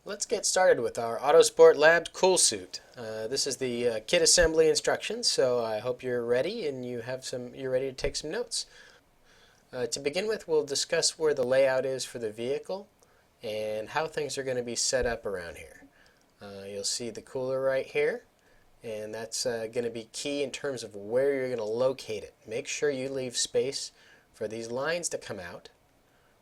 Let's get started with our AutoSport Labs Cool Suit. This is the kit assembly instructions, so I hope you're ready and you're ready to take some notes. To begin with, we'll discuss where the layout is for the vehicle and how things are going to be set up around here. You'll see the cooler right here, and that's going to be key in terms of where you're going to locate it. Make sure you leave space for these lines to come out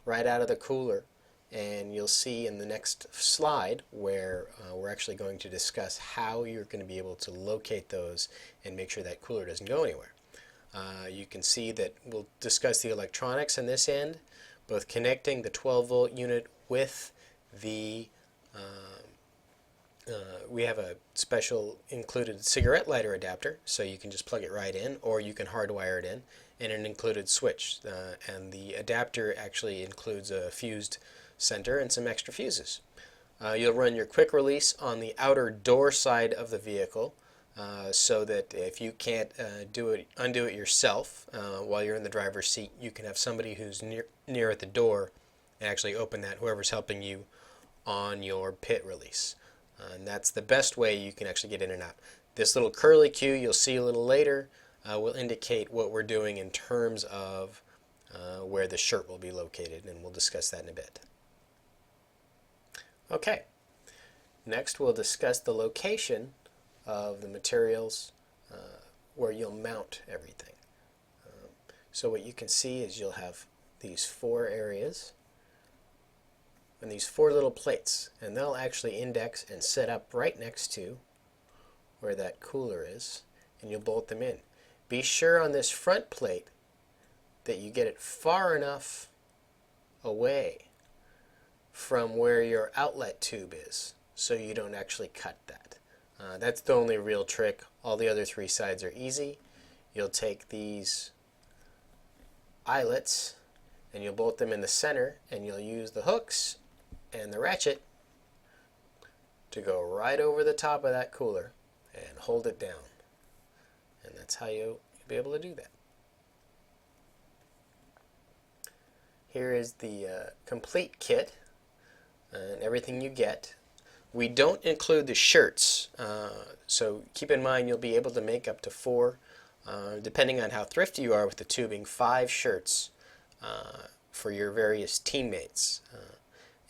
right out of the cooler. And you'll see in the next slide where we're actually going to discuss how you're going to be able to locate those and make sure that cooler doesn't go anywhere. You can see that we'll discuss the electronics on this end, both connecting the 12-volt unit with the we have a special included cigarette lighter adapter, so you can just plug it right in, or you can hardwire it in, and an included switch. And the adapter actually includes a fused center and some extra fuses. You'll run your quick release on the outer door side of the vehicle, so that if you can't undo it yourself while you're in the driver's seat, you can have somebody who's near at the door and actually open that, whoever's helping you on your pit release. And that's the best way you can actually get in and out. This little curly Q you'll see a little later will indicate what we're doing in terms of where the shirt will be located, and we'll discuss that in a bit. Okay, next we'll discuss the location of the materials where you'll mount everything. So what you can see is you'll have these four areas and these four little plates, and they'll actually index and set up right next to where that cooler is, and you'll bolt them in. Be sure on this front plate that you get it far enough away from where your outlet tube is so you don't actually cut that. That's the only real trick. All the other three sides are easy. You'll take these eyelets and you'll bolt them in the center, and you'll use the hooks and the ratchet to go right over the top of that cooler and hold it down. And that's how you'll be able to do that. Here is the complete kit and everything you get. We don't include the shirts, so keep in mind you'll be able to make up to four, depending on how thrifty you are with the tubing, 5 shirts for your various teammates.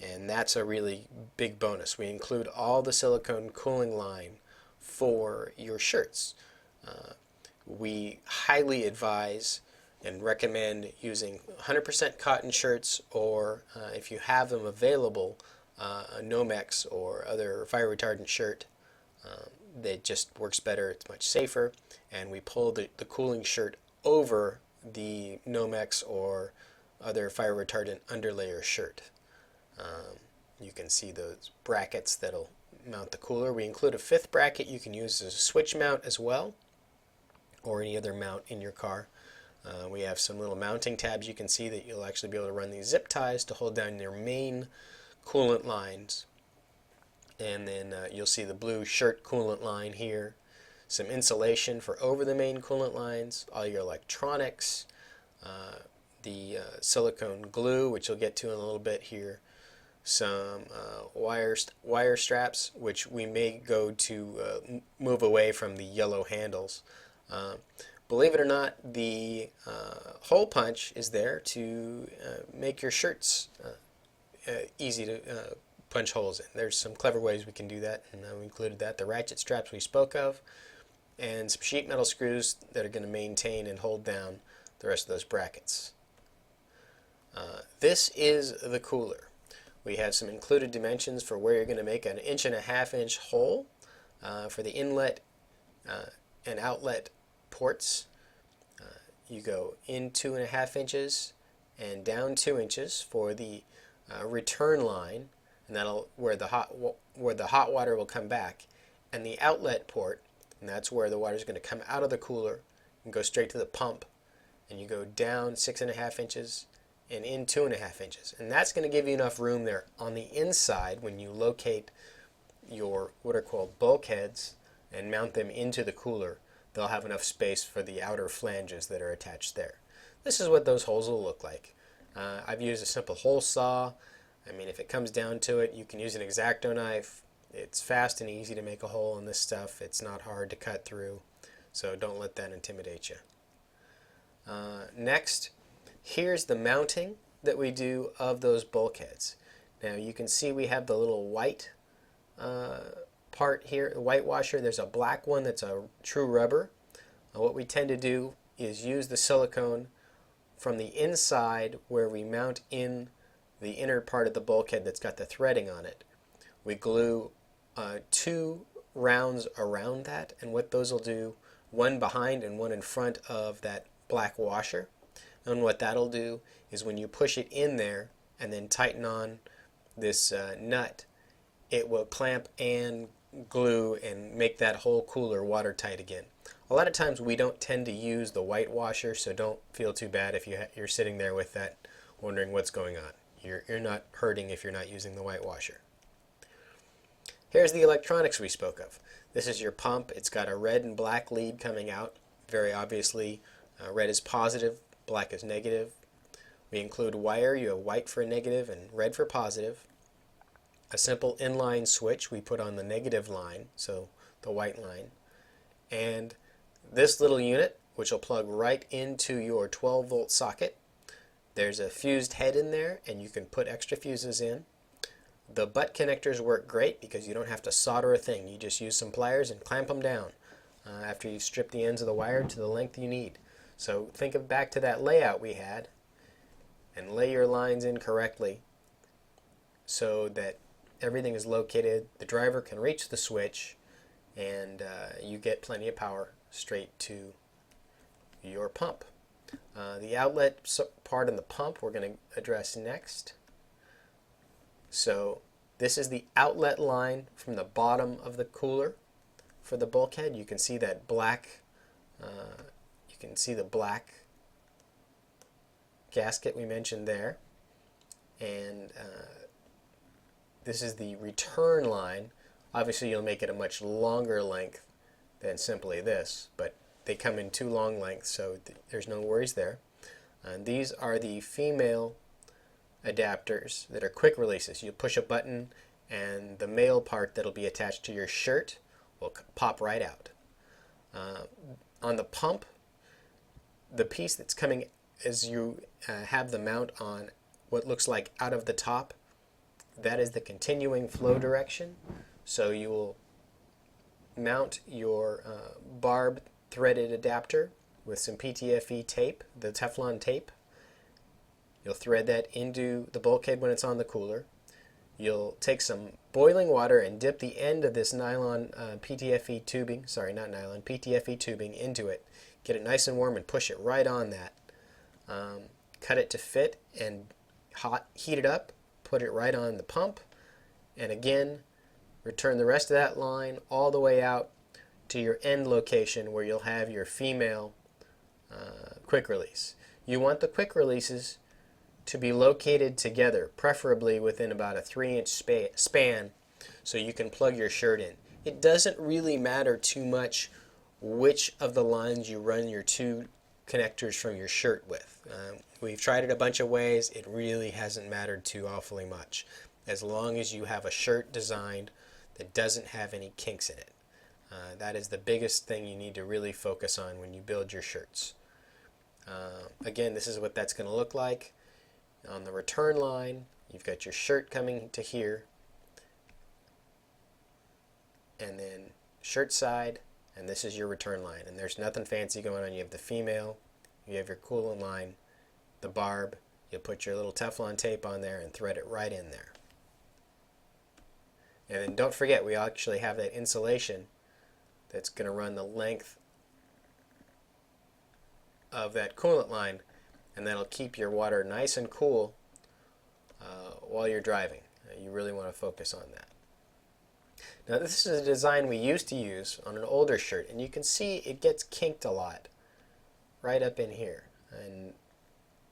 And that's a really big bonus. We include all the silicone cooling line for your shirts. We highly advise and recommend using 100% cotton shirts, or if you have them available, a Nomex or other fire retardant shirt. That just works better, it's much safer, and we pull the cooling shirt over the Nomex or other fire retardant underlayer shirt. You can see those brackets that'll mount the cooler. We include a 5th bracket you can use as a switch mount as well, or any other mount in your car. We have some little mounting tabs you can see that you'll actually be able to run these zip ties to hold down your main coolant lines. And then you'll see the blue shirt coolant line here, some insulation for over the main coolant lines, all your electronics, the silicone glue, which you'll get to in a little bit here, some wire straps, which we may go to move away from the yellow handles. Believe it or not, the hole punch is there to make your shirts easy to punch holes in. There's some clever ways we can do that, and we included that. The ratchet straps we spoke of, and some sheet metal screws that are going to maintain and hold down the rest of those brackets. This is the cooler. We have some included dimensions for where you're going to make an 1.5-inch hole for the inlet and outlet ports. You go in 2.5 inches and down 2 inches for the return line, and that'll where the hot water will come back, and the outlet port, and that's where the water is going to come out of the cooler and go straight to the pump, and you go down 6.5 inches and in 2.5 inches, and that's going to give you enough room there on the inside when you locate your what are called bulkheads and mount them into the cooler. They'll have enough space for the outer flanges that are attached there. This is what those holes will look like. I've used a simple hole saw I mean, if it comes down to it, you can use an X-Acto knife. It's fast and easy to make a hole in this stuff. It's not hard to cut through, so don't let that intimidate you. Next, here's the mounting that we do of those bulkheads. Now you can see we have the little white part here, the white washer. There's a black one that's a true rubber. What we tend to do is use the silicone from the inside where we mount in the inner part of the bulkhead that's got the threading on it. We glue 2 rounds around that, and what those will do, one behind and one in front of that black washer. And what that'll do is when you push it in there and then tighten on this nut, it will clamp and glue and make that whole cooler watertight again. A lot of times we don't tend to use the white washer, so don't feel too bad if you're sitting there with that wondering what's going on. You're not hurting if you're not using the white washer. Here's the electronics we spoke of. This is your pump. It's got a red and black lead coming out. Very obviously, red is positive, black is negative. We include wire. You have white for negative and red for positive. A simple inline switch we put on the negative line, so the white line. And this little unit, which will plug right into your 12-volt socket. There's a fused head in there, and you can put extra fuses in. The butt connectors work great because you don't have to solder a thing. You just use some pliers and clamp them down after you strip the ends of the wire to the length you need. So think of back to that layout we had and lay your lines in correctly so that everything is located. The driver can reach the switch and you get plenty of power straight to your pump. The outlet part in the pump we're going to address next. So this is the outlet line from the bottom of the cooler for the bulkhead. You can see that black, gasket we mentioned there. And this is the return line. Obviously you'll make it a much longer length than simply this, but they come in 2 long lengths, so there's no worries there. These are the female adapters that are quick releases. You push a button and the male part that'll be attached to your shirt will pop right out. On the pump, the piece that's coming as you have the mount on what looks like out of the top, that is the continuing flow direction. So you will mount your barb threaded adapter with some PTFE tape, the Teflon tape. You'll thread that into the bulkhead when it's on the cooler. You'll take some boiling water and dip the end of this nylon PTFE tubing, PTFE tubing into it. Get it nice and warm and push it right on that. Cut it to fit and heat it up, put it right on the pump, and again, return the rest of that line all the way out to your end location where you'll have your female quick release. You want the quick releases to be located together, preferably within about a 3-inch span, so you can plug your shirt in. It doesn't really matter too much which of the lines you run your 2 connectors from your shirt with. We've tried it a bunch of ways. It really hasn't mattered too awfully much, as long as you have a shirt designed that doesn't have any kinks in it. That is the biggest thing you need to really focus on when you build your shirts. Again, this is what that's going to look like. On the return line, you've got your shirt coming to here, and then shirt side, and this is your return line. And there's nothing fancy going on. You have the female, you have your coolant line, the barb. You'll put your little Teflon tape on there and thread it right in there. And then don't forget, we actually have that insulation that's going to run the length of that coolant line, and that'll keep your water nice and cool while you're driving. You really want to focus on that. Now this is a design we used to use on an older shirt, and you can see it gets kinked a lot right up in here, and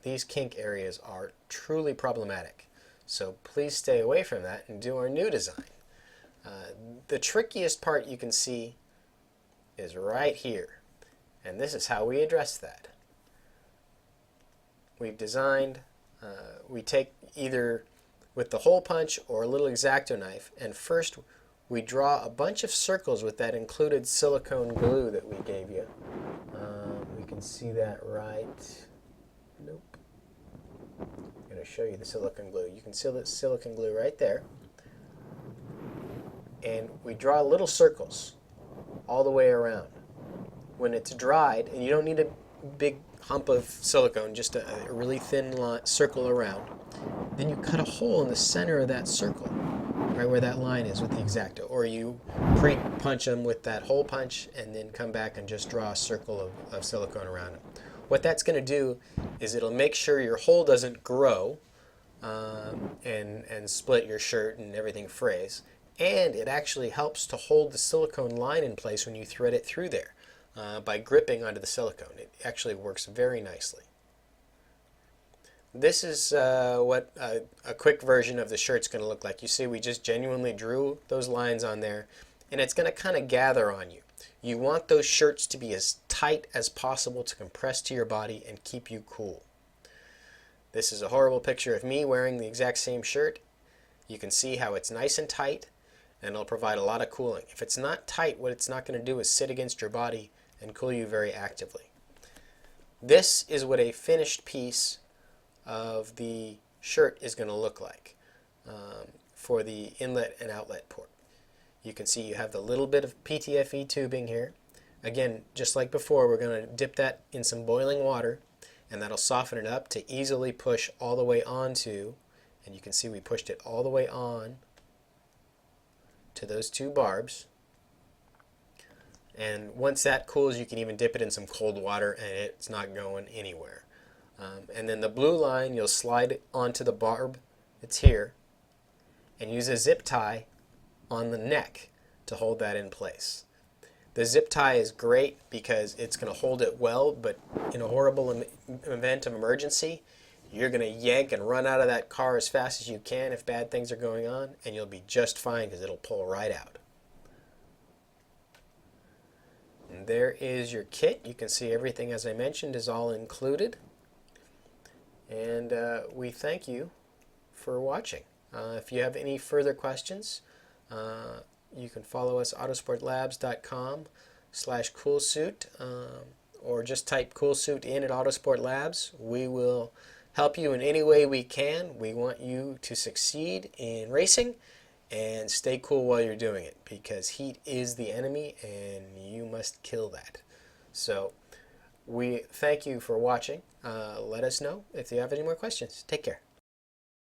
these kink areas are truly problematic. So please stay away from that and do our new design. The trickiest part you can see is right here, and this is how we address that. We've designed, we take either with the hole punch or a little X-Acto knife, and first we draw a bunch of circles with that included silicone glue that we gave you. We can see that right. Nope. I'm going to show you the silicone glue. You can see the silicone glue right there. And we draw little circles all the way around. When it's dried, and you don't need a big hump of silicone, just a really thin circle around, then you cut a hole in the center of that circle, right where that line is with the X-Acto. Or you pre-punch them with that hole punch and then come back and just draw a circle of silicone around them. What that's going to do is it'll make sure your hole doesn't grow and split your shirt and everything frays. And it actually helps to hold the silicone line in place when you thread it through there by gripping onto the silicone. It actually works very nicely. This is what a quick version of the shirt's going to look like. You see, we just genuinely drew those lines on there, and it's going to kind of gather on you. You want those shirts to be as tight as possible to compress to your body and keep you cool. This is a horrible picture of me wearing the exact same shirt. You can see how it's nice and tight, and it'll provide a lot of cooling. If it's not tight, what it's not going to do is sit against your body and cool you very actively. This is what a finished piece of the shirt is going to look like for the inlet and outlet port. You can see you have the little bit of PTFE tubing here. Again, just like before, we're going to dip that in some boiling water, and that'll soften it up to easily push all the way onto, and you can see we pushed it all the way on to those two barbs. And once that cools, you can even dip it in some cold water and it's not going anywhere. And then the blue line, you'll slide onto the barb that's here and use a zip tie on the neck to hold that in place. The zip tie is great because it's going to hold it well, but in a horrible event of emergency, you're going to yank and run out of that car as fast as you can if bad things are going on, and you'll be just fine because it'll pull right out. And there is your kit. You can see everything, as I mentioned, is all included. And we thank you for watching. If you have any further questions, you can follow us autosportlabs.com/coolsuit, or just type coolsuit in at Autosport Labs. We will help you in any way we can. We want you to succeed in racing and stay cool while you're doing it, because heat is the enemy and you must kill that. So we thank you for watching. Let us know if you have any more questions. Take care.